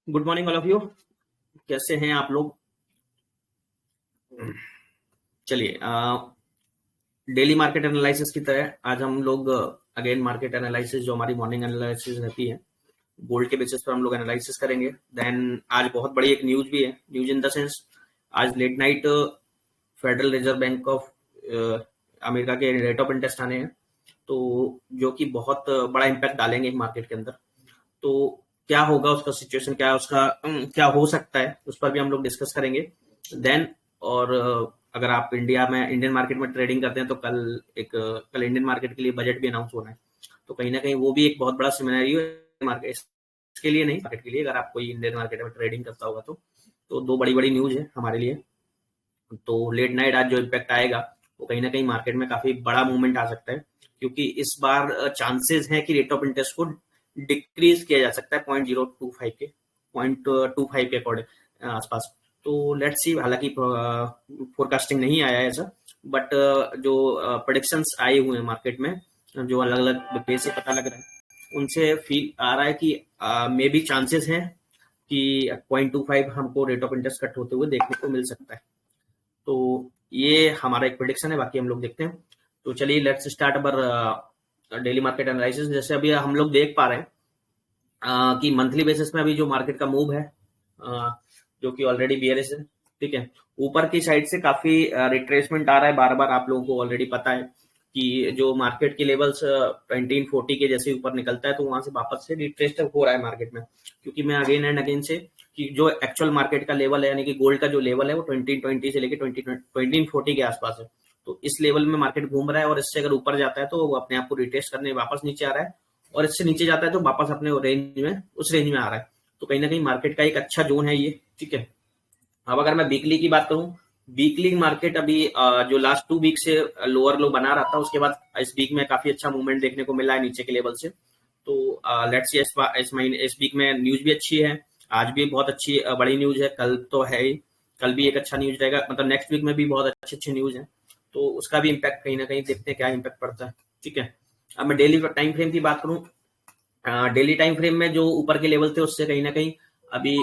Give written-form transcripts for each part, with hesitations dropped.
Good morning all of you. कैसे हैं आप लोग? चलिए, डेली मार्केट एनालिसिस की तरह आज हम लोग अगेन मार्केट एनालिसिस जो हमारी मॉर्निंग एनालिसिस रहती है, गोल्ड के बेसिस पर हम लोग एनालिसिस करेंगे। देन आज बहुत बड़ी एक न्यूज भी है, न्यूज इन द सेंस आज late night Federal Reserve Bank of America के रेट ऑफ इंटरेस्ट आने हैं, तो जो कि बहुत बड़ा इम्पैक्ट डालेंगे मार्केट के अंदर। तो क्या होगा, उसका सिचुएशन क्या है, उसका क्या हो सकता है, उस पर भी हम लोग डिस्कस करेंगे। देन और अगर आप इंडियन मार्केट में ट्रेडिंग करते हैं तो कल इंडियन मार्केट के लिए बजट भी अनाउंस होना है, तो कहीं ना कहीं वो भी एक बहुत बड़ा सिनेरियो है मार्केट इसके लिए, नहीं मार्केट के लिए, अगर आप कोई इंडियन मार्केट में ट्रेडिंग करता होगा तो दो बड़ी बड़ी न्यूज है हमारे लिए। तो लेट नाइट आज जो इम्पैक्ट आएगा वो कहीं ना कहीं मार्केट में काफी बड़ा मूवमेंट आ सकता है, क्योंकि इस बार चांसेस है कि रेट ऑफ इंटरेस्ट को डिक्रीज किया जा सकता है 0.025 के 0.25 के अकॉर्डिंग आसपास। तो लेट्स सी, हालांकि फोरकास्टिंग नहीं आया है ऐसा, बट जो प्रोडिक्शंस आए हुए हैं मार्केट में, जो अलग अलग पेज से पता लग रहा है, उनसे फील आ रहा है कि मे बी चांसेस हैं कि 0.25 हमको रेट ऑफ इंटरेस्ट कट होते हुए देखने को मिल सकता है। तो ये हमारा एक प्रेडिक्शन है, बाकी हम लोग देखते हैं। तो चलिए let's start our daily market analysis. जैसे अभी हम लोग देख पा रहे हैं कि मंथली बेसिस में अभी जो मार्केट का मूव है, जो कि ऑलरेडी बियरिश है, ठीक है। ऊपर की साइड से काफी रिट्रेसमेंट आ रहा है, बार बार आप लोगों को ऑलरेडी पता है कि जो मार्केट के लेवल्स 1940 के जैसे ऊपर निकलता है तो वहां से वापस से रिट्रेस हो रहा है मार्केट में, क्योंकि मैं अगेन एंड अगेन से कि जो एक्चुअल मार्केट का लेवल है, यानी कि गोल्ड का जो लेवल है वो 2020 से लेकर 1940 के आसपास है। तो इस लेवल में मार्केट घूम रहा है, और इससे अगर ऊपर जाता है तो वो अपने आप को रिट्रेस करने वापस नीचे आ रहा है, और इससे नीचे जाता है तो वापस अपने उस रेंज में आ रहा है। तो कहीं ना कहीं मार्केट का एक अच्छा जोन है ये, ठीक है। अब अगर मैं वीकली की बात करूं, वीकली मार्केट अभी जो लास्ट 2 वीक से लोअर लो बना रहा था, उसके बाद इस वीक में काफी अच्छा मूवमेंट देखने को मिला है नीचे के लेवल से। तो लेट्स सी, इस वीक में न्यूज भी अच्छी है, आज भी बहुत अच्छी बड़ी न्यूज है, कल तो है ही, कल भी एक अच्छा न्यूज रहेगा, मतलब नेक्स्ट वीक में भी बहुत अच्छी अच्छी न्यूज है। तो उसका भी इम्पैक्ट कहीं ना कहीं देखते हैं क्या इम्पैक्ट पड़ता है, ठीक है। अब मैं डेली टाइम फ्रेम की बात करूं, डेली टाइम फ्रेम में जो ऊपर के लेवल थे उससे कहीं ना कहीं अभी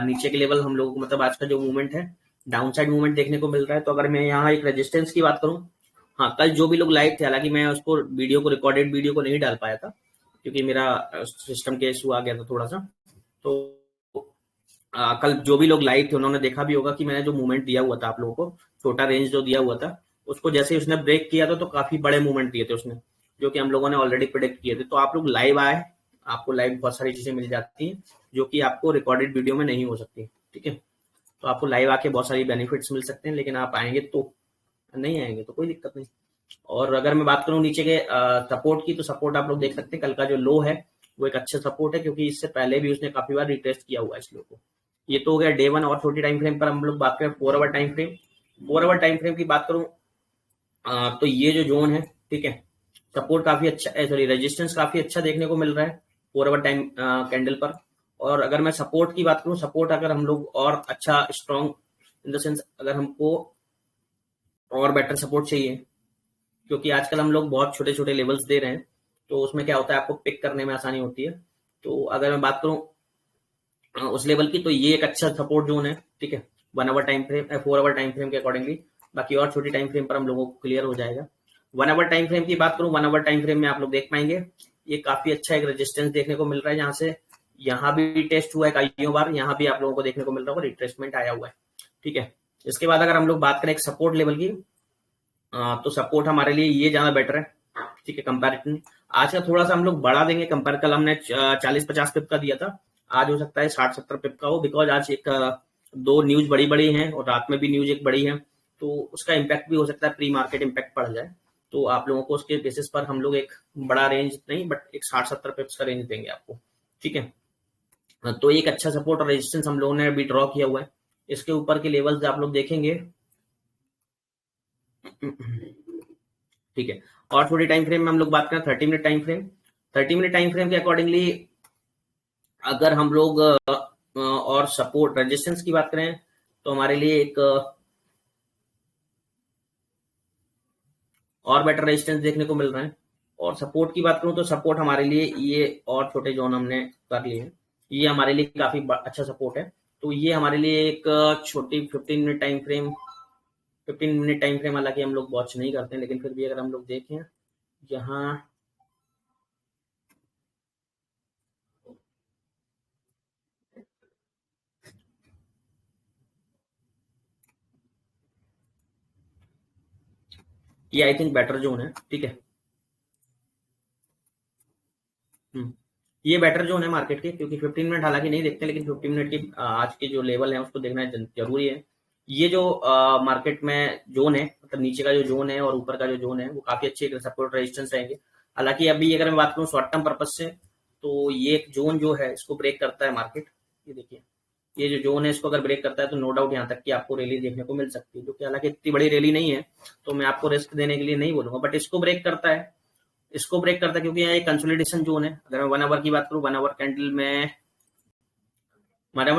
नीचे के लेवल हम लोगों को, मतलब आज का जो मूवमेंट है, डाउन साइड मूवमेंट देखने को मिल रहा है। तो अगर मैं यहाँ एक रेजिस्टेंस की बात करूं, हाँ, कल जो भी लोग लाइव थे, हालांकि मैं उसको रिकॉर्डेड वीडियो को नहीं डाल पाया था क्योंकि मेरा सिस्टम के इशू आ गया था थोड़ा सा। तो कल जो भी लोग लाइव थे उन्होंने देखा भी होगा कि मैंने जो मूवमेंट दिया हुआ था आप लोगों को, छोटा रेंज जो दिया हुआ था, उसको जैसे ही उसने ब्रेक किया था तो काफी बड़े मूवमेंट दिए थे उसने, जो कि हम लोगों ने ऑलरेडी प्रिडिक्ट किए थे। तो आप लोग लाइव आए, आपको लाइव बहुत सारी चीजें मिल जाती हैं जो कि आपको रिकॉर्डेड वीडियो में नहीं हो सकती, ठीक है। तो आपको लाइव आके बहुत सारी बेनिफिट्स मिल सकते हैं, लेकिन आप आएंगे तो, नहीं आएंगे तो कोई दिक्कत नहीं। और अगर मैं बात करूं नीचे के सपोर्ट की, तो सपोर्ट आप लोग देख सकते हैं, कल का जो लो है वो एक अच्छा सपोर्ट है, क्योंकि इससे पहले भी उसने काफी बार रिटेस्ट किया हुआ है इस लो को। ये तो हो गया डे वन। और छोटी टाइम फ्रेम पर हम लोग बात करें 4 hour time frame, 4 hour time frame की बात करूं, तो ये जो जोन है, ठीक है, सपोर्ट काफी अच्छा, सॉरी रेजिस्टेंस काफी अच्छा देखने को मिल रहा है 4 आवर टाइम कैंडल पर। और अगर मैं सपोर्ट की बात करूं, सपोर्ट अगर हम लोग और अच्छा स्ट्रॉन्ग, इन द सेंस अगर हमको और बेटर सपोर्ट चाहिए, क्योंकि आजकल हम लोग बहुत छोटे छोटे लेवल्स दे रहे हैं, तो उसमें क्या होता है, आपको पिक करने में आसानी होती है। तो अगर मैं बात करूं उस लेवल की, तो ये एक अच्छा सपोर्ट जोन है, ठीक है, 1 hour time frame, 4 hour time frame के अकॉर्डिंगली। बाकी और छोटी टाइम फ्रेम पर हम लोगों को क्लियर हो जाएगा। 1 आवर टाइम फ्रेम की बात करूं, 1 आवर टाइम फ्रेम में आप लोग देख पाएंगे ये काफी अच्छा एक रेजिस्टेंस देखने को मिल रहा है, जहां से यहाँ भी टेस्ट हुआ है कईयों बार, यहाँ भी आप लोगों को देखने को मिल रहा होगा रिट्रेसमेंट आया हुआ है, ठीक है। इसके बाद अगर हम लोग बात करें एक सपोर्ट लेवल की, तो सपोर्ट हमारे लिए ये ज्यादा बेटर है, ठीक है, कंपैरेटिव। आज का थोड़ा सा हम लोग बढ़ा देंगे कंपेयर, कल हमने 40-50 पिप का दिया था, आज हो सकता है 60-70 पिप का हो, बिकॉज आज एक दो न्यूज बड़ी बड़ी हैं और रात में भी न्यूज एक बड़ी है, तो उसका इम्पैक्ट भी हो सकता है, प्री मार्केट इम्पैक्ट पड़ जाए। तो आप लोगों को उसके बेसिस पर हम लोग एक बड़ा रेंज नहीं, बट एक 60-70 पिप्स का रेंज देंगे आपको, ठीक है। तो एक अच्छा सपोर्ट और रेजिस्टेंस हम लोगों ने अभी ड्रॉ किया हुआ है। इसके ऊपर के लेवल्स आप लोग देखेंगे, ठीक है। और थोड़ी टाइम फ्रेम में हम लोग बात करें 30 minute time frame, 30 minute time frame के अकॉर्डिंगली अगर हम लोग और सपोर्ट रेजिस्टेंस की बात करें, तो हमारे लिए एक और बेटर रेजिस्टेंस देखने को मिल रहा है। और सपोर्ट की बात करूं तो सपोर्ट हमारे लिए ये और छोटे जोन हमने कर लिए हैं, ये हमारे लिए काफी अच्छा सपोर्ट है। तो ये हमारे लिए एक छोटी 15 मिनट टाइम फ्रेम, हालांकि हम लोग वॉच नहीं करते हैं, लेकिन फिर भी अगर हम लोग देखें यहाँ, ये आई थिंक बेटर जोन है, ठीक है। हम्म, ये बेटर जोन है मार्केट के, क्योंकि 15 मिनट हालांकि नहीं देखते, लेकिन 15 मिनट की आज के जो लेवल है उसको देखना जरूरी है। ये जो मार्केट में जोन है, मतलब नीचे का जो जोन है और ऊपर का जो जोन है, वो काफी अच्छे सपोर्ट रेजिस्टेंस रहेंगे। हालांकि अभी अगर मैं बात करूँ शॉर्ट टर्म पर्पज से, तो ये एक जोन जो है इसको ब्रेक करता है मार्केट। ये देखिए, ये जो जोन है इसको अगर ब्रेक करता है तो नो डाउट यहाँ तक कि आपको रैली देखने को मिल सकती है, जो कि हालांकि इतनी बड़ी रैली नहीं है, तो मैं आपको रिस्क देने के लिए नहीं बोलूंगा, बट इसको ब्रेक करता है, इसको ब्रेक करता है, क्योंकि यहाँ एक कंसोलिडेशन जोन है। अगर मैं 1 आवर की बात करूँ, 1 आवर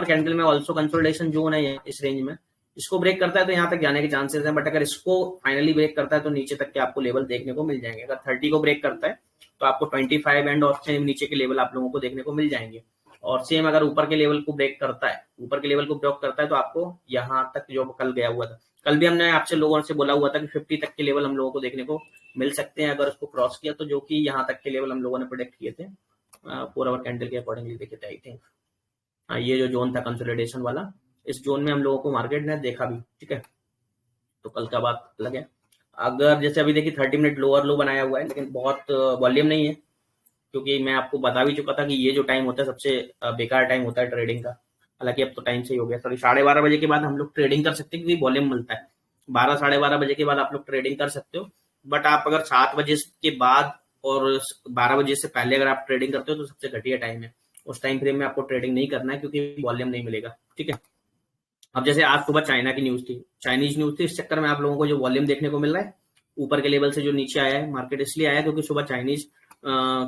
कैंडल में ऑल्सो कंसोलिडेशन जोन है इस रेंज में। इसको ब्रेक करता है तो यहाँ तक जाने के चांसेस हैं, बट अगर इसको फाइनली ब्रेक करता है तो नीचे तक के आपको लेवल देखने को मिल जाएंगे। अगर 30 को ब्रेक करता है तो आपको 25 एंड और से नीचे के लेवल आप लोगों को देखने को मिल जाएंगे। और सेम अगर ऊपर के लेवल को ब्रेक करता है, ऊपर के लेवल को ब्रेक करता है, तो आपको यहाँ तक जो कल गया हुआ था, कल भी हमने आपसे लोगों से बोला हुआ था कि 50 तक के लेवल हम लोगों को देखने को मिल सकते हैं अगर उसको क्रॉस किया तो, जो कि यहाँ तक के लेवल हम लोगों ने प्रोडिक्ट किए थे 4 आवर कैंडल के अकॉर्डिंगली देखे थे, आई थिंक। हाँ, ये जो जोन था कंसोलिडेशन वाला, इस जोन में हम लोगों को मार्केट ने देखा भी, ठीक है। तो कल का बात अलग है। अगर जैसे अभी देखिए 30 मिनट लोअर लो बनाया हुआ है, लेकिन बहुत वॉल्यूम नहीं है, क्योंकि मैं आपको बता भी चुका था कि ये जो टाइम होता है सबसे बेकार टाइम होता है ट्रेडिंग का। हालांकि अब तो टाइम से ही हो गया, सॉरी, 12:30 बजे के बाद हम लोग ट्रेडिंग कर सकते हैं, क्योंकि वॉल्यूम मिलता है। 12 साढ़े 12 बजे के बाद आप लोग ट्रेडिंग कर सकते हो, बट आप अगर 7 बजे के बाद और 12 बजे से पहले अगर आप ट्रेडिंग करते हो तो सबसे घटिया टाइम है। उस टाइम फ्रेम में आपको ट्रेडिंग नहीं करना है, क्योंकि वॉल्यूम नहीं मिलेगा, ठीक है। अब जैसे आज सुबह चाइना की न्यूज थी, चाइनीज न्यूज थी, इस चक्कर में आप लोगों को जो वॉल्यूम देखने को मिल रहा है ऊपर के लेवल से जो नीचे आया है मार्केट, इसलिए आया क्योंकि सुबह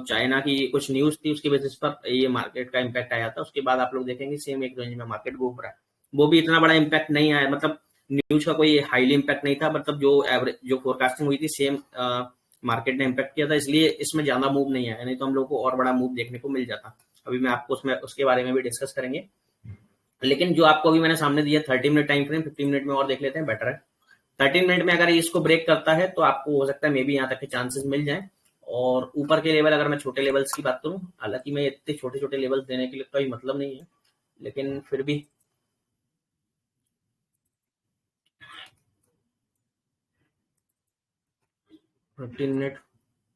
चाइना की कुछ न्यूज थी, उसकी बेसिस पर ये मार्केट का इम्पैक्ट आया था। उसके बाद आप लोग देखेंगे सेम एक रेंज में मार्केट घूम रहा है। वो भी इतना बड़ा इम्पैक्ट नहीं आया, मतलब न्यूज का कोई हाईली इम्पैक्ट नहीं था, मतलब जो एवरेज जो फोरकास्टिंग हुई थी सेम मार्केट ने इम्पैक्ट किया था, इसलिए इसमें ज्यादा मूव नहीं आया, नहीं तो हम लोग को और बड़ा मूव देखने को मिल जाता। अभी मैं आपको उसमें उसके बारे में भी डिस्कस करेंगे, लेकिन जो आपको अभी मैंने सामने दिया 30 मिनट टाइम फ्रेम, 15 मिनट में और देख लेते हैं, बेटर है। 13 मिनट में अगर ये इसको ब्रेक करता है तो आपको हो सकता है मे बी यहाँ तक के चांसेस मिल जाए। और ऊपर के लेवल, अगर मैं छोटे लेवल्स की बात करूं, हालांकि मैं इतने छोटे छोटे लेवल्स देने के लिए कोई मतलब नहीं है, लेकिन फिर भी 15 मिनट,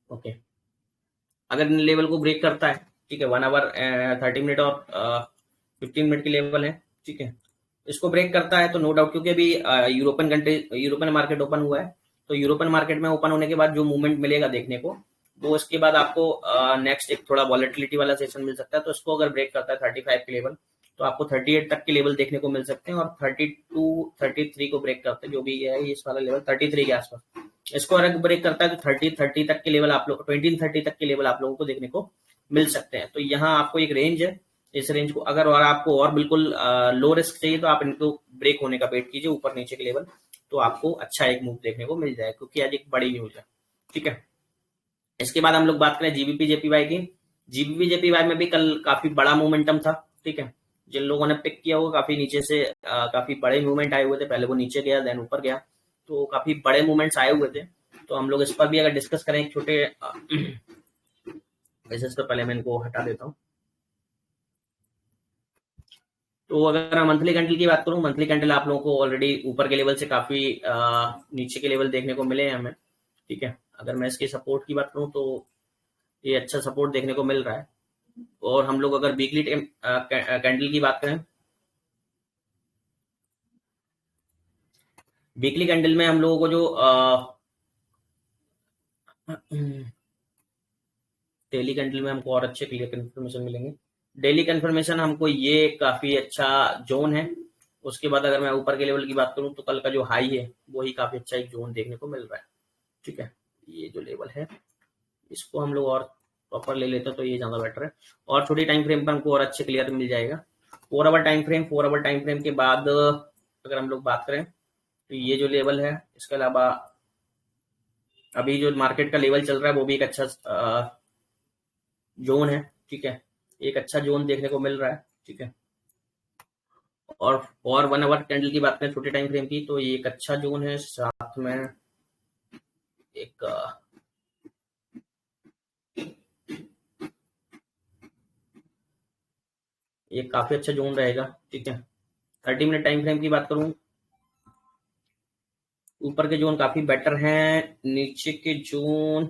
ओके, अगर इन लेवल को ब्रेक करता है, ठीक है, 1 आवर 30 मिनट और 15 मिनट के लेवल है, ठीक है, इसको ब्रेक करता है तो नो डाउट, क्योंकि अभी European country, European market open हुआ है, तो यूरोपियन मार्केट में ओपन होने के बाद जो मूवमेंट मिलेगा देखने को, वो इसके बाद आपको नेक्स्ट एक थोड़ा वॉलेटिलिटी वाला सेशन मिल सकता है। तो इसको अगर ब्रेक करता है 35 के लेवल, तो आपको 38 तक के लेवल देखने को मिल सकते हैं, और 32 33 को ब्रेक करते हैं, जो भी है इस वाला लेवल 33 के आसपास, इसको अगर ब्रेक करता है तो 30 तक के लेवल आप लोग 20 30 तक के लेवल आप लोगों को देखने को मिल सकते हैं। तो यहाँ आपको एक रेंज है, इस रेंज को अगर और आपको और बिल्कुल लो रिस्क चाहिए तो आप इनको ब्रेक होने का वेट कीजिए ऊपर नीचे के लेवल, तो आपको अच्छा एक मूव देखने को मिल जाए, क्योंकि आज एक बड़ी न्यूज है, ठीक है। इसके बाद हम लोग बात करें जीबीपी जेपीवाई की। जीबीपी जेपीवाई में भी कल काफी बड़ा मोमेंटम था, ठीक है। जिन लोगों ने पिक किया वो काफी नीचे से काफी बड़े मूवमेंट आए हुए थे, पहले वो नीचे गया देन ऊपर गया, तो काफी बड़े मूवमेंट्स आए हुए थे। तो हम लोग इस पर भी अगर डिस्कस करें एक छोटे बेसिस पर, पहले मैं इनको हटा देता हूँ। तो अगर मैं मंथली कैंडल की बात करूं, मंथली कैंडल आप लोगों को ऑलरेडी ऊपर के लेवल से काफी नीचे के लेवल देखने को मिले हैं हमें, ठीक है। अगर मैं इसके सपोर्ट की बात करूं तो ये अच्छा सपोर्ट देखने को मिल रहा है। और हम लोग अगर वीकली कैंडल की बात करें, वीकली कैंडल में हम लोगों को जो डेली कैंडल में हमको और अच्छे क्लियर कंफर्मेशन मिलेंगे। डेली कंफर्मेशन हमको ये काफी अच्छा जोन है। उसके बाद अगर मैं ऊपर के लेवल की बात करूं तो कल का जो हाई है वही काफी अच्छा एक जोन देखने को मिल रहा है, ठीक है। ये जो लेवल है इसको हम लोग और प्रॉपर ले लेते हैं तो ये ज्यादा बेटर है, और छोटी टाइम फ्रेम पर हमको और अच्छे क्लियर मिल जाएगा। 4 आवर टाइम फ्रेम के बाद अगर हम लोग बात करें तो ये जो लेवल है, इसके अलावा अभी जो मार्केट का लेवल चल रहा है वो भी एक अच्छा जोन है, ठीक है। एक अच्छा जोन देखने को मिल रहा है, ठीक है। और 1 आवर कैंडल की बात करें छोटे टाइम फ्रेम की, तो ये एक अच्छा जोन है। साथ में एक ये काफी अच्छा जोन रहेगा, ठीक है। 30 मिनट टाइम फ्रेम की बात करूं, ऊपर के जोन काफी बेटर हैं, नीचे के जोन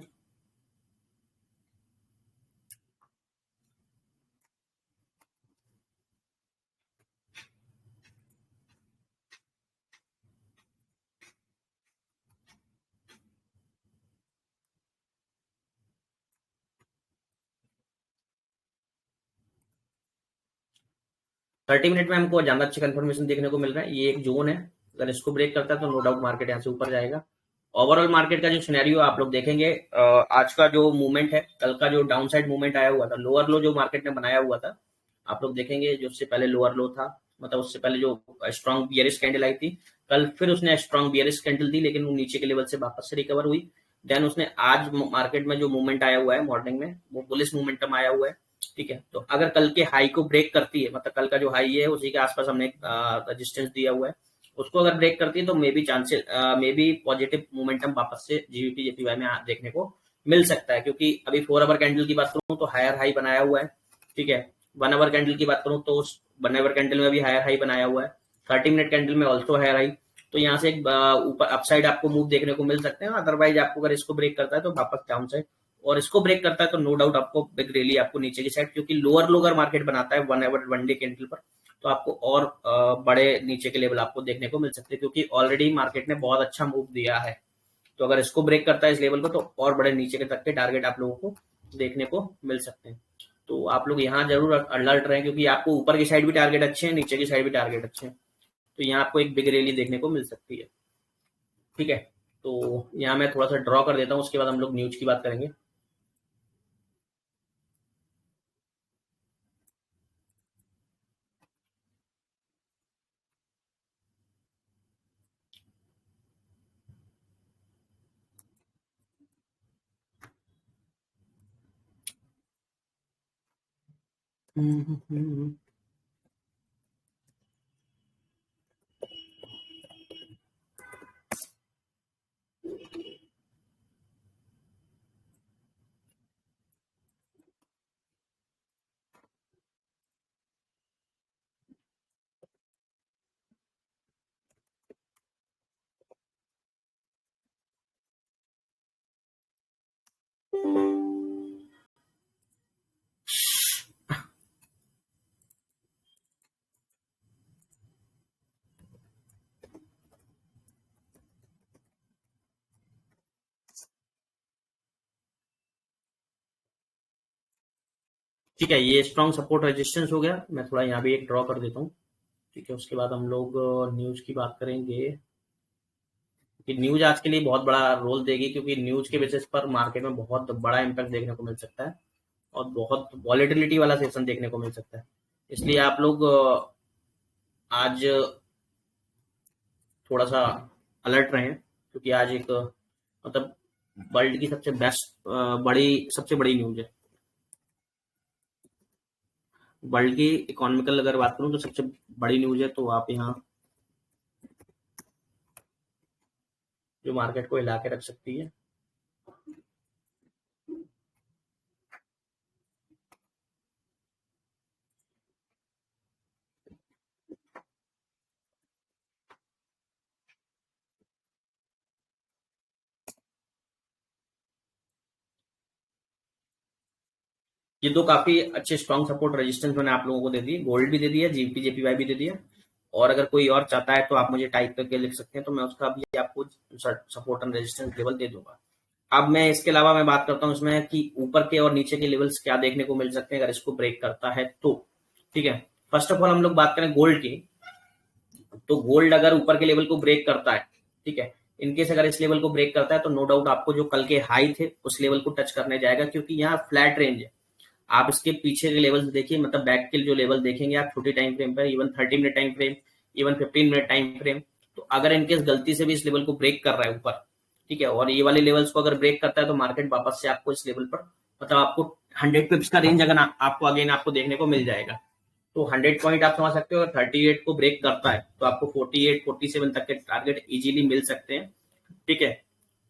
30 मिनट में हमको ज्यादा अच्छी कंफर्मेशन देखने को मिल रहा है। ये एक जोन है, अगर इसको ब्रेक करता है तो नो डाउट मार्केट यहाँ से ऊपर जाएगा। ओवरऑल मार्केट का जो सिनेरियो आप लोग देखेंगे, आज का जो मूवमेंट है, कल का जो डाउन साइड मूवमेंट आया हुआ था, लोअर लो जो मार्केट ने बनाया हुआ था, आप लोग देखेंगे जो उससे पहले लोअर लो था, मतलब उससे पहले जो स्ट्रॉन्ग बियरिश कैंडल आई थी, कल फिर उसने स्ट्रॉन्ग बियरिश कैंडल दी, लेकिन वो नीचे के लेवल से वापस से रिकवर हुई। देन उसने आज मार्केट में जो मूवमेंट आया हुआ है मॉर्निंग में, वो बुलिश मूवमेंटम आया हुआ है, ठीक है। तो अगर कल के हाई को ब्रेक करती है, मतलब कल का जो हाई है उसी के आसपास हमने रेजिस्टेंस दिया हुआ है, उसको अगर ब्रेक करती है तो may be chances, may be positive momentum वापस से जीबीपी जेपीवाई में देखने को मिल सकता है। क्योंकि अभी 4 आवर कैंडल की बात करूं तो हायर हाई बनाया हुआ है, ठीक है। 1 आवर कैंडल की बात करूं तो 1 आवर कैंडल में भी हायर हाई बनाया हुआ है, 30 मिनट कैंडल में ऑल्सो हायर हाई। तो यहाँ से एक ऊपर अपसाइड आपको मूव देखने को मिल सकते हैं। अदरवाइज आपको अगर इसको ब्रेक करता है तो वापस डाउन साइड, और इसको ब्रेक करता है तो नो डाउट आपको बिग रैली आपको नीचे की साइड, क्योंकि लोअर लोअर मार्केट बनाता है 1 आवर 1 डे कैंडल पर, तो आपको और बड़े नीचे के लेवल आपको देखने को मिल सकते हैं, क्योंकि ऑलरेडी मार्केट ने बहुत अच्छा मूव दिया है। तो अगर इसको ब्रेक करता है इस लेवल को तो और बड़े नीचे के तक के टारगेट आप लोगों को देखने को मिल सकते हैं। तो आप लोग यहाँ जरूर अलर्ट रहें, क्योंकि आपको ऊपर की साइड भी टारगेट अच्छे हैं, नीचे की साइड भी टारगेट अच्छे हैं। तो यहाँ आपको एक बिग रैली देखने को मिल सकती है, ठीक है। तो यहाँ मैं थोड़ा सा ड्रॉ कर देता हूँ, उसके बाद हम लोग न्यूज की बात करेंगे। ठीक है, ये स्ट्रॉन्ग सपोर्ट रेजिस्टेंस हो गया। मैं थोड़ा यहाँ भी एक ड्रॉ कर देता हूँ, ठीक है। उसके बाद हम लोग न्यूज की बात करेंगे कि न्यूज आज के लिए बहुत बड़ा रोल देगी, क्योंकि न्यूज के बेसिस पर मार्केट में बहुत बड़ा इम्पैक्ट देखने को मिल सकता है और बहुत वॉलेटिलिटी वाला सेशन देखने को मिल सकता है। इसलिए आप लोग आज थोड़ा सा अलर्ट रहें, क्योंकि आज एक मतलब वर्ल्ड की सबसे बेस्ट बड़ी सबसे बड़ी न्यूज है। वर्ल्ड की इकोनॉमिकल अगर बात करूं तो सबसे बड़ी न्यूज है, तो आप यहाँ जो मार्केट को हिला के रख सकती है। ये दो काफी अच्छे स्ट्रॉन्ग सपोर्ट रेजिस्टेंस मैंने आप लोगों को दे दी, गोल्ड भी दे दिया, जीपी जेपीवाई भी दे दिया। और अगर कोई और चाहता है तो आप मुझे टाइप करके लिख सकते हैं, तो मैं उसका भी आपको सपोर्ट एंड रेजिस्टेंस लेवल दे दूंगा। अब मैं इसके अलावा मैं बात करता हूँ इसमें कि ऊपर के और नीचे के लेवल्स क्या देखने को मिल सकते हैं अगर इसको ब्रेक करता है तो, ठीक है। फर्स्ट ऑफ ऑल हम लोग बात करें गोल्ड की, तो गोल्ड अगर ऊपर के लेवल को ब्रेक करता है, ठीक है, इनकेस अगर इस लेवल को ब्रेक करता है तो नो डाउट आपको जो कल के हाई थे उस लेवल को टच करने जाएगा, क्योंकि यहाँ फ्लैट रेंज है। आप इसके पीछे के लेवल्स देखिए, मतलब बैक के जो लेवल देखेंगे आप छोटी टाइम फ्रेम पर, even 30 minute time frame, even 15 minute time frame, तो अगर इनकेस गलती से भी इस लेवल को ब्रेक कर रहा है ऊपर, ठीक है, और ये वाले लेवल्स को अगर ब्रेक करता है तो मार्केट वापस से आपको इस लेवल पर, मतलब आपको 100 पिप्स का रेंज अगर आपको अगेन आपको देखने को मिल जाएगा। तो 100 पॉइंट आप समझ सकते हो, 38 को ब्रेक करता है तो आपको 48 47 तक के टारगेट इजीली मिल सकते हैं। ठीक है,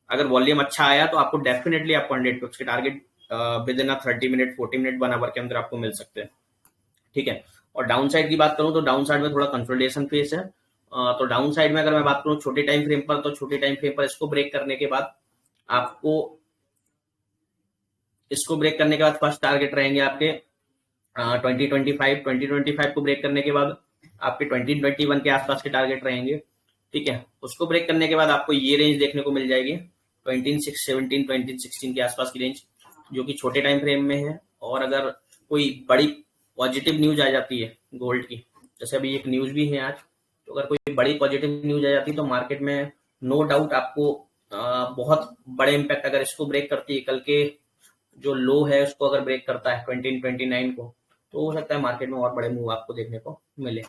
अगर वॉल्यूम अच्छा आया तो आपको डेफिनेटली आपको 100 पिप्स के target within 30 minute 40 minute 1 hour के अंदर आपको मिल सकते हैं। ठीक है, और डाउन साइड की बात करूं तो डाउन साइड में थोड़ा कंसोलिडेशन फेस है। तो डाउन साइड में अगर मैं बात करूं छोटे टाइम फ्रेम पर, तो छोटे टाइम फ्रेम पर इसको ब्रेक करने के बाद फर्स्ट टारगेट रहेंगे आपके 2025 को ब्रेक करने के बाद आपके 2021 के आसपास के टारगेट रहेंगे। ठीक है, उसको ब्रेक करने के बाद आपको ये रेंज देखने को मिल जाएगी 12617 2016 के आसपास की रेंज, जो कि छोटे टाइम फ्रेम में है। और अगर कोई बड़ी पॉजिटिव न्यूज आ जाती है गोल्ड की, जैसे अभी एक न्यूज भी है आज, तो अगर कोई बड़ी पॉजिटिव न्यूज आ जाती है तो मार्केट में नो डाउट आपको बहुत बड़े इम्पैक्ट, अगर इसको ब्रेक करती है कल के जो लो है उसको अगर ब्रेक करता है 2029 को, तो हो सकता है मार्केट में और बड़े मूव आपको देखने को मिले।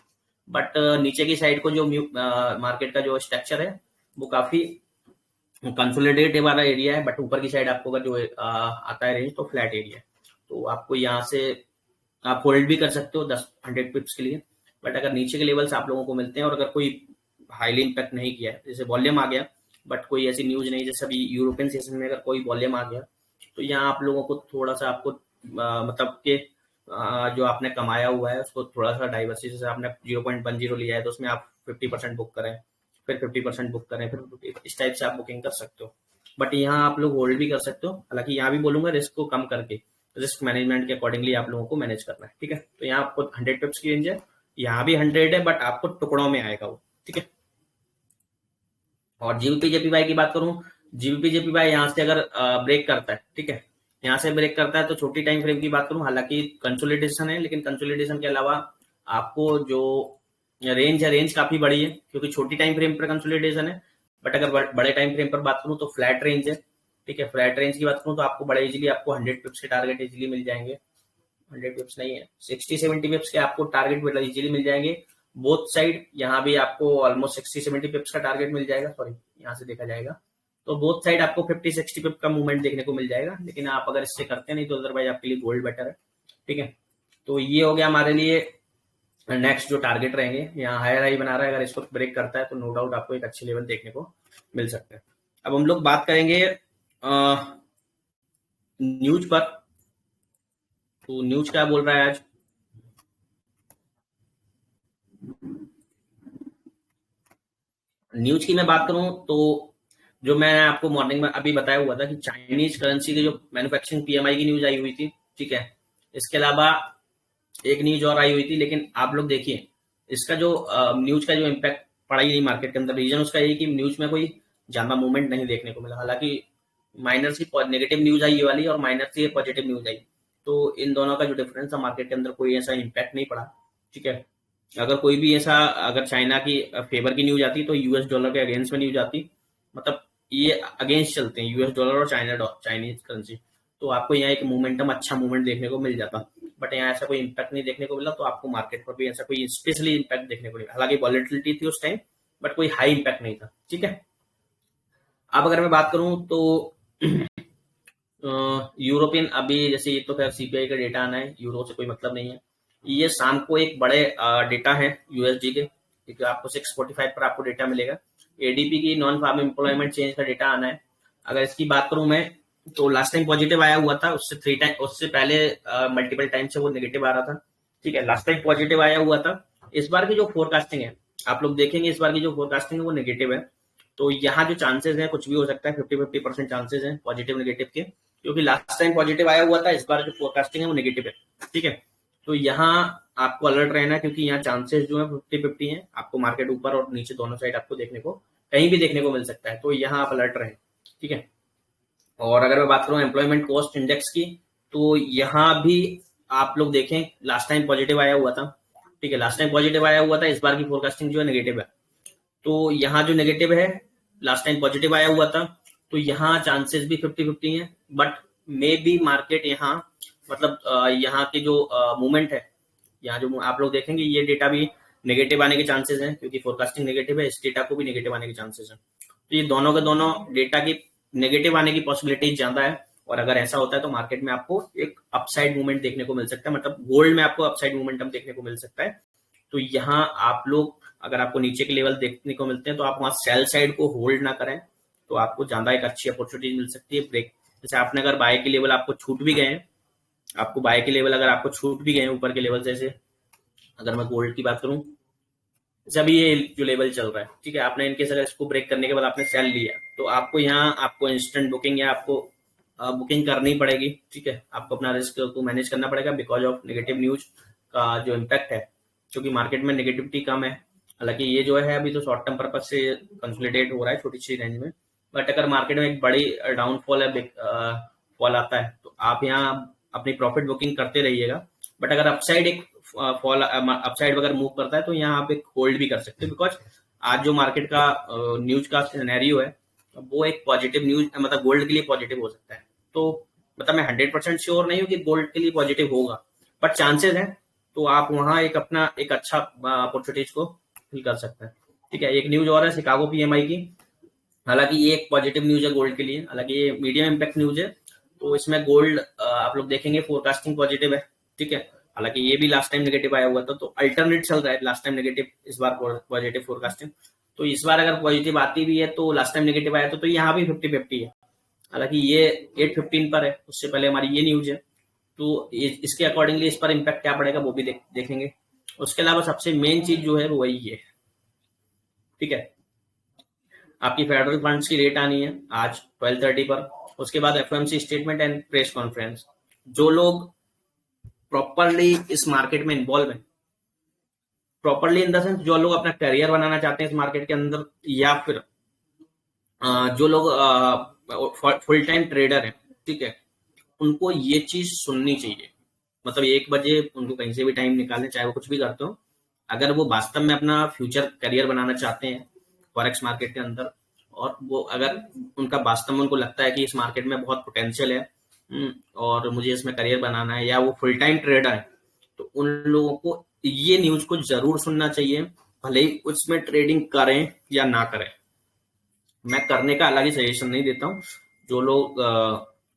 बट नीचे की साइड को जो मार्केट का जो स्ट्रक्चर है वो काफी कंसोलिडेटेड वाला एरिया है, बट ऊपर की साइड आपको अगर जो आता है रेंज तो फ्लैट एरिया है। तो आपको यहाँ से आप होल्ड भी कर सकते हो 100 पिप्स के लिए। बट अगर नीचे के लेवल्स आप लोगों को मिलते हैं और अगर कोई हाईली इम्पैक्ट नहीं किया है, जैसे वॉल्यूम आ गया बट कोई ऐसी न्यूज नहीं, जैसे अभी यूरोपियन सेशन में अगर कोई वॉल्यूम आ गया तो यहाँ आप लोगों को थोड़ा सा आपको मतलब के जो आपने कमाया हुआ है उसको थोड़ा सा डाइवर्सिटी, जैसे आपने 0.10 लिया है तो उसमें आप 50% बुक करें, फिर 50% बुक करें, फिर इस टाइप से आप बुकिंग कर सकते हो। बट यहाँ आप लोग होल्ड भी कर सकते हो। हालांकि यहाँ भी बोलूंगा रिस्क को कम करके, रिस्क मैनेजमेंट के अकॉर्डिंगली आप लोगों को मैनेज करना है। ठीक है, तो यहाँ आपको 100 पिप्स की रेंज है, यहाँ भी 100 है बट आपको टुकड़ों में आएगा वो। ठीक है, और जीबीपी जेपीवाई की बात करूं, जीबीपी जेपीवाई यहाँ से अगर ब्रेक करता है, ठीक है, यहाँ से ब्रेक करता है तो छोटी टाइम फ्रेम की बात करूं, हालांकि कंसोलिडेशन है, लेकिन कंसोलिडेशन के अलावा आपको जो रेंज है रेंज काफी बड़ी है, क्योंकि छोटी टाइम फ्रेम पर कंसोलिडेशन है। बट अगर बड़े टाइम फ्रेम पर बात करूं तो फ्लैट रेंज है। ठीक है, फ्लैट रेंज की बात करूं तो आपको बड़े इजीली आपको 100 पिप्स के टारगेट इजीली मिल जाएंगे। 100 पिप्स नहीं है, 60-70 पिप्स के आपको टारगेट इजीली मिल जाएंगे बोथ साइड। यहाँ भी आपको ऑलमोस्ट 60-70 पिप्स का टारगेट मिल जाएगा, सॉरी यहाँ से देखा जाएगा तो बोथ साइड आपको 50-60 पिप का मूवमेंट देखने को मिल जाएगा। लेकिन आप अगर इससे करते नहीं तो अदरवाइज आपके लिए गोल्ड बेटर है। ठीक है, तो ये हो गया हमारे लिए नेक्स्ट जो टारगेट रहेंगे। यहाँ हायर हाई बना रहा है, अगर इसको ब्रेक करता है तो नो डाउट आपको एक अच्छी लेवल देखने को मिल सकता है। अब हम लोग बात करेंगे न्यूज पर। तो न्यूज क्या बोल रहा है आज? न्यूज की मैं बात करूं तो जो मैं आपको मॉर्निंग में अभी बताया हुआ था कि चाइनीज करेंसी की जो मैन्युफैक्चरिंग पीएमआई की न्यूज आई हुई थी। ठीक है, इसके अलावा एक न्यूज और आई हुई थी, लेकिन आप लोग देखिए इसका जो न्यूज का जो इम्पैक्ट पड़ा ही नहीं मार्केट के अंदर। रीजन उसका यही कि न्यूज में कोई ज्यादा मूवमेंट नहीं देखने को मिला। हालांकि माइनर सी नेगेटिव न्यूज आई ये वाली और माइनर सी पॉजिटिव न्यूज आई, तो इन दोनों का जो डिफरेंस था मार्केट के अंदर कोई ऐसा इम्पैक्ट नहीं पड़ा। ठीक है, अगर कोई भी ऐसा अगर चाइना की फेवर की न्यूज आती तो यूएस डॉलर के अगेंस्ट में न्यूज आती, मतलब ये अगेंस्ट चलते हैं यूएस डॉलर और चाइनीज करेंसी, तो आपको यहाँ एक मोमेंटम अच्छा मूवमेंट देखने को मिल जाता। बट यहाँ ऐसा कोई इम्पैक्ट नहीं देखने को मिला, तो आपको मार्केट पर भी ऐसा कोई स्पेशली इम्पैक्ट देखने को नहीं। हालांकि वॉलेटिलिटी थी उस टाइम बट कोई हाई इम्पैक्ट नहीं था। ठीक है, अब अगर मैं बात करूं तो यूरोपियन अभी जैसे ये तो खैर सीपीआई का डेटा आना है, यूरो से कोई मतलब नहीं है। ये शाम को एक बड़े डेटा है यूएसडी के, क्योंकि आपको 6:45 पर आपको डेटा मिलेगा। एडीपी की नॉन फार्म एम्प्लॉयमेंट चेंज का डेटा आना है। अगर इसकी बात करूं मैं तो लास्ट टाइम पॉजिटिव आया हुआ था, उससे पहले मल्टीपल टाइम से वो नेगेटिव आ रहा था। ठीक है, लास्ट टाइम पॉजिटिव आया हुआ था। इस बार की जो फोरकास्टिंग है आप लोग देखेंगे, इस बार की जो फोरकास्टिंग है वो नेगेटिव है। तो यहाँ जो चांसेस है कुछ भी हो सकता है, 50-50% चांसेस हैं पॉजिटिव नेगेटिव के, क्योंकि लास्ट टाइम पॉजिटिव आया हुआ था, इस बार जो फोरकास्टिंग है वो नेगेटिव है। ठीक है, तो यहाँ आपको अलर्ट रहना है, क्योंकि यहाँ चांसेस जो है 50-50 है। आपको मार्केट ऊपर और नीचे दोनों साइड आपको देखने को कहीं भी देखने को मिल सकता है, तो यहाँ आप अलर्ट रहें। ठीक है, और अगर मैं बात करूं एम्प्लॉयमेंट कॉस्ट इंडेक्स की, तो यहाँ भी आप लोग देखें लास्ट टाइम पॉजिटिव आया हुआ था। ठीक है, लास्ट टाइम पॉजिटिव आया हुआ था, इस बार की फोरकास्टिंग जो है नेगेटिव है। तो यहाँ जो नेगेटिव है लास्ट टाइम पॉजिटिव आया हुआ था, तो यहाँ चांसेस भी 50-50 है। बट मे बी मार्केट यहाँ मतलब यहाँ की जो मूवमेंट है, यहाँ जो आप लोग देखेंगे ये डेटा भी नेगेटिव आने के चांसेस हैं, क्योंकि फोरकास्टिंग नेगेटिव है, इस डेटा को भी नेगेटिव आने के चांसेस हैं। तो ये दोनों के दोनों डेटा की नेगेटिव आने की पॉसिबिलिटी ज्यादा है। और अगर ऐसा होता है तो मार्केट में आपको एक अपसाइड मूवमेंट देखने को मिल सकता है, मतलब गोल्ड में आपको अपसाइड मूवमेंटम देखने को मिल सकता है। तो यहाँ आप लोग अगर आपको नीचे के लेवल देखने को मिलते हैं तो आप वहां सेल साइड को होल्ड ना करें, तो आपको ज्यादा एक अच्छी अपॉर्चुनिटी मिल सकती है ब्रेक। जैसे आपने अगर बाय के लेवल आपको छूट भी गए हैं, आपको बाय के लेवल अगर आपको छूट भी गए हैं ऊपर के लेवल, जैसे अगर मैं गोल्ड की बात करूं, जैसे अभी ये जो लेवल चल रहा है, ठीक है, आपने इनकेस अगर इसको ब्रेक करने के बाद आपने सेल लिया तो आपको यहाँ आपको इंस्टेंट बुकिंग या आपको बुकिंग करनी पड़ेगी, ठीक है, आपको अपना रिस्क को मैनेज करना पड़ेगा बिकॉज ऑफ नेगेटिव न्यूज का जो इम्पैक्ट है, क्योंकि मार्केट में नेगेटिविटी कम है। हालांकि ये जो है अभी तो शॉर्ट टर्म पर्पज से कंसोलिडेट हो रहा है छोटी सी रेंज में, बट अगर मार्केट में एक बड़ी डाउनफॉल है, फॉल आता है, तो आप यहाँ अपनी प्रॉफिट बुकिंग करते रहिएगा। बट अगर अपसाइड एक फॉल अपसाइड अगर मूव करता है तो यहाँ आप एक होल्ड भी कर सकते हो, बिकॉज आज जो मार्केट का न्यूज का सिनेरियो है वो एक पॉजिटिव न्यूज, मतलब गोल्ड के लिए पॉजिटिव हो सकता है। तो मतलब मैं 100% श्योर नहीं हूँ कि गोल्ड के लिए पॉजिटिव होगा, बट चांसेस है, तो आप वहां एक अपना एक अच्छा अपॉर्चुनिटीज को फिल कर सकते हैं। ठीक है, एक न्यूज और है शिकागो पीएमआई की। हालांकि ये एक पॉजिटिव न्यूज है गोल्ड के लिए, हालांकि ये मीडियम इम्पैक्ट न्यूज है, तो इसमें गोल्ड आप लोग देखेंगे फोरकास्टिंग पॉजिटिव है। ठीक है, हालांकि ये भी लास्ट टाइम नेगेटिव आया हुआ था, तो अल्टरनेट चल रहा है, लास्ट टाइम नेगेटिव इस बार पॉजिटिव फोरकास्टिंग। तो इस बार अगर पॉजिटिव आती भी है तो लास्ट टाइम नेगेटिव आया तो यहाँ भी 50-50 है। हालांकि ये 815 पर है, उससे पहले हमारी ये न्यूज है, तो इसके अकॉर्डिंगली इस पर इम्पैक्ट क्या पड़ेगा वो भी देखेंगे। उसके अलावा सबसे मेन चीज जो है वो वही है। ठीक है, आपकी फेडरल फंड्स की रेट आनी है आज 12:30 पर, उसके बाद FOMC statement and press conference. जो लोग प्रॉपरली इस मार्केट में इन्वॉल्व है, प्रॉपरली इन द सेंस जो लोग अपना करियर बनाना चाहते हैं इस मार्केट के अंदर, या फिर जो लोग फुल टाइम ट्रेडर हैं, ठीक है, उनको ये चीज सुननी चाहिए। मतलब 1 बजे उनको कहीं से भी टाइम निकालने, चाहे वो कुछ भी करते हो, अगर वो वास्तव में अपना फ्यूचर करियर बनाना चाहते हैं फॉरेक्स मार्केट के अंदर, और वो अगर उनका वास्तव में उनको लगता है कि इस मार्केट में बहुत पोटेंशियल है और मुझे इसमें करियर बनाना है, या वो फुल टाइम ट्रेडर है, तो उन लोगों को ये न्यूज को जरूर सुनना चाहिए, भले ही उसमें ट्रेडिंग करें या ना करें। मैं करने का अलग ही सजेशन नहीं देता हूँ। जो लोग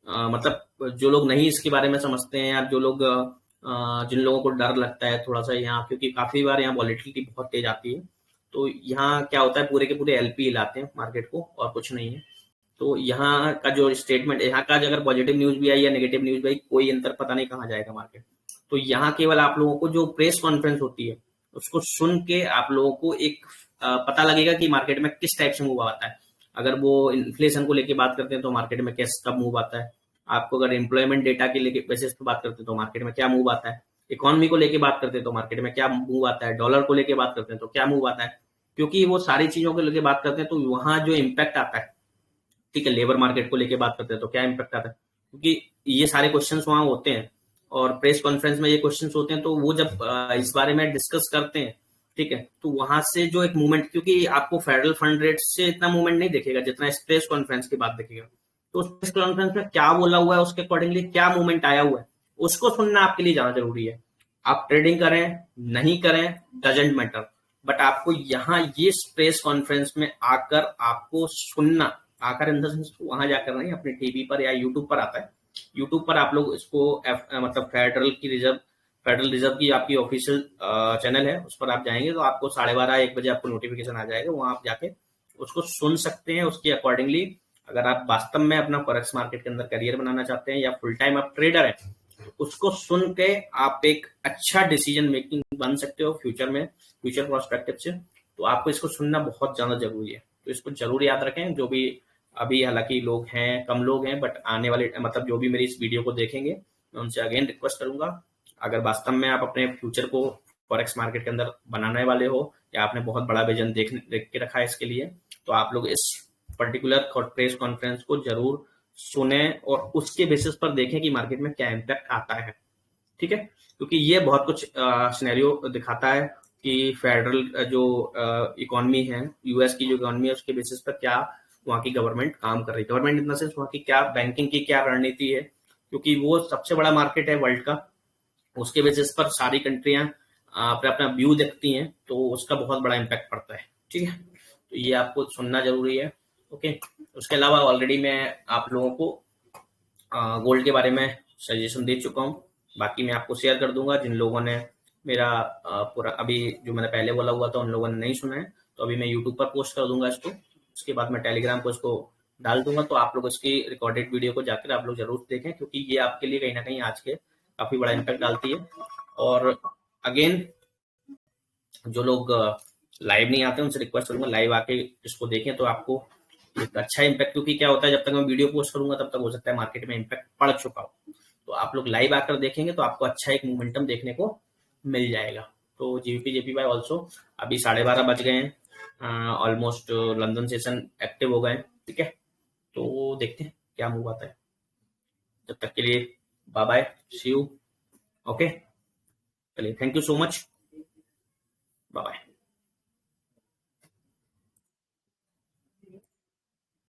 मतलब जो लोग नहीं इसके बारे में समझते हैं, या जो लोग जिन लोगों को डर लगता है थोड़ा सा यहाँ, क्योंकि काफी बार यहाँ वॉलेटिलिटी बहुत तेज आती है, तो यहाँ क्या होता है पूरे के पूरे एलपी हिलाते हैं मार्केट को और कुछ नहीं है। तो यहाँ का जो स्टेटमेंट, यहाँ का अगर पॉजिटिव न्यूज भी आई या नेगेटिव न्यूज भी आई, कोई अंतर पता नहीं कहाँ जाएगा मार्केट। तो यहाँ केवल आप लोगों को जो प्रेस कॉन्फ्रेंस होती है उसको सुन के आप लोगों को एक पता लगेगा कि मार्केट में किस टाइप से मूव आता है। अगर वो इन्फ्लेशन को लेके बात करते हैं तो मार्केट में कैसे कब मूव आता है, आपको अगर एम्प्लॉयमेंट डेटा के लेके बेसिस पे बात करते हैं तो मार्केट में क्या मूव आता है, इकोनॉमी को लेके बात करते हैं तो मार्केट में क्या मूव आता है, डॉलर को लेके बात करते हैं तो क्या मूव आता है, क्योंकि वो सारी चीजों को लेके बात करते हैं तो वहां जो इम्पैक्ट आता है, ठीक है, लेबर मार्केट को लेके बात करते हैं तो क्या इम्पैक्ट आता है, क्योंकि ये सारे क्वेश्चंस वहां होते हैं और प्रेस कॉन्फ्रेंस में ये क्वेश्चंस होते हैं, तो वो जब इस बारे में डिस्कस करते हैं, ठीक है, तो वहां से जो एक मूवमेंट, क्योंकि आपको फेडरल फंड रेट से इतना मूवमेंट नहीं दिखेगा जितना इस प्रेस कॉन्फ्रेंस की बात दिखेगा। तो उस प्रेस कॉन्फ्रेंस में क्या बोला हुआ है, उसके अकॉर्डिंगली क्या मूवमेंट आया हुआ है, उसको सुनना आपके लिए ज्यादा जरूरी है। आप ट्रेडिंग करें नहीं करें डजेंट मैटर, बट आपको यहाँ ये प्रेस कॉन्फ्रेंस में आकर आपको सुनना, आकर इन द सेंस वहां जाकर नहीं, अपने टीवी पर या यूट्यूब पर आता है, यूट्यूब पर आप लोग इसको मतलब फेडरल रिजर्व की आपकी ऑफिशियल चैनल है, उस पर आप जाएंगे तो आपको 12:30-1 बजे आपको नोटिफिकेशन आ जाएगा, वहां आप जाके उसको सुन सकते हैं। उसके अकॉर्डिंगली अगर आप वास्तव में अपना फॉरेक्स मार्केट के अंदर करियर बनाना चाहते हैं या फुल टाइम आप ट्रेडर है, उसको सुन के आप एक अच्छा डिसीजन मेकिंग बन सकते हो फ्यूचर में, फ्यूचर प्रोस्पेक्टिव से। तो आपको इसको सुनना बहुत ज्यादा जरूरी है, तो इसको जरूर याद रखें। जो भी अभी हालांकि लोग हैं, कम लोग हैं, बट आने वाले मतलब जो भी मेरी इस वीडियो को देखेंगे, मैं उनसे अगेन रिक्वेस्ट करूंगा, अगर वास्तव में आप अपने फ्यूचर को फॉरेक्स मार्केट के अंदर बनाने वाले हो या आपने बहुत बड़ा विजन देख के रखा है इसके लिए, तो आप लोग इस पर्टिकुलर प्रेस कॉन्फ्रेंस को जरूर सुने और उसके बेसिस पर देखें कि मार्केट में क्या इम्पैक्ट आता है। ठीक है, क्योंकि ये बहुत कुछ सिनेरियो दिखाता है कि फेडरल जो इकोनॉमी है, यूएस की जो इकोनॉमी है, उसके बेसिस पर क्या वहाँ की गवर्नमेंट काम कर रही है, गवर्नमेंट इन द सेंस वहाँ की क्या बैंकिंग की क्या रणनीति है, क्योंकि वो सबसे बड़ा मार्केट है वर्ल्ड का, उसके बेसिस पर सारी कंट्रियां अपना अपना व्यू देखती हैं, तो उसका बहुत बड़ा इम्पैक्ट पड़ता है। ठीक है, तो ये आपको सुनना जरूरी है। ओके, उसके अलावा ऑलरेडी मैं आप लोगों को गोल्ड के बारे में सजेशन दे चुका हूँ, बाकी मैं आपको शेयर कर दूंगा। जिन लोगों ने मेरा पूरा अभी जो मैंने पहले बोला हुआ था उन लोगों ने नहीं सुना है, तो अभी मैं यूट्यूब पर पोस्ट कर दूंगा इसको। उसके बाद मैं टेलीग्राम पर इसको डाल दूंगा, तो आप लोग इसकी रिकॉर्डेड वीडियो को जाकर आप लोग जरूर देखें, क्योंकि ये आपके लिए कहीं ना कहीं आज के काफी बड़ा इम्पैक्ट डालती है। और अगेन जो लोग लाइव नहीं आते उनसे रिक्वेस्ट करूंगा लाइव आके इसको देखें, तो आपको एक अच्छा इम्पैक्ट, क्योंकि क्या होता है जब तक मैं वीडियो पोस्ट करूंगा तब तक हो सकता है मार्केट में इम्पैक्ट पड़ चुका हो, तो आप लोग लाइव आकर देखेंगे तो आपको अच्छा एक मोमेंटम देखने को मिल जाएगा। तो जीवीपी जेपीवाई ऑल्सो अभी 12:30 बज गए हैं, ऑलमोस्ट लंदन सेशन एक्टिव हो गए हैं, ठीक है। तो देखते हैं क्या मूव आता है। जब तक के लिए bye bye, see you, okay, चलिए, thank you so much, bye bye.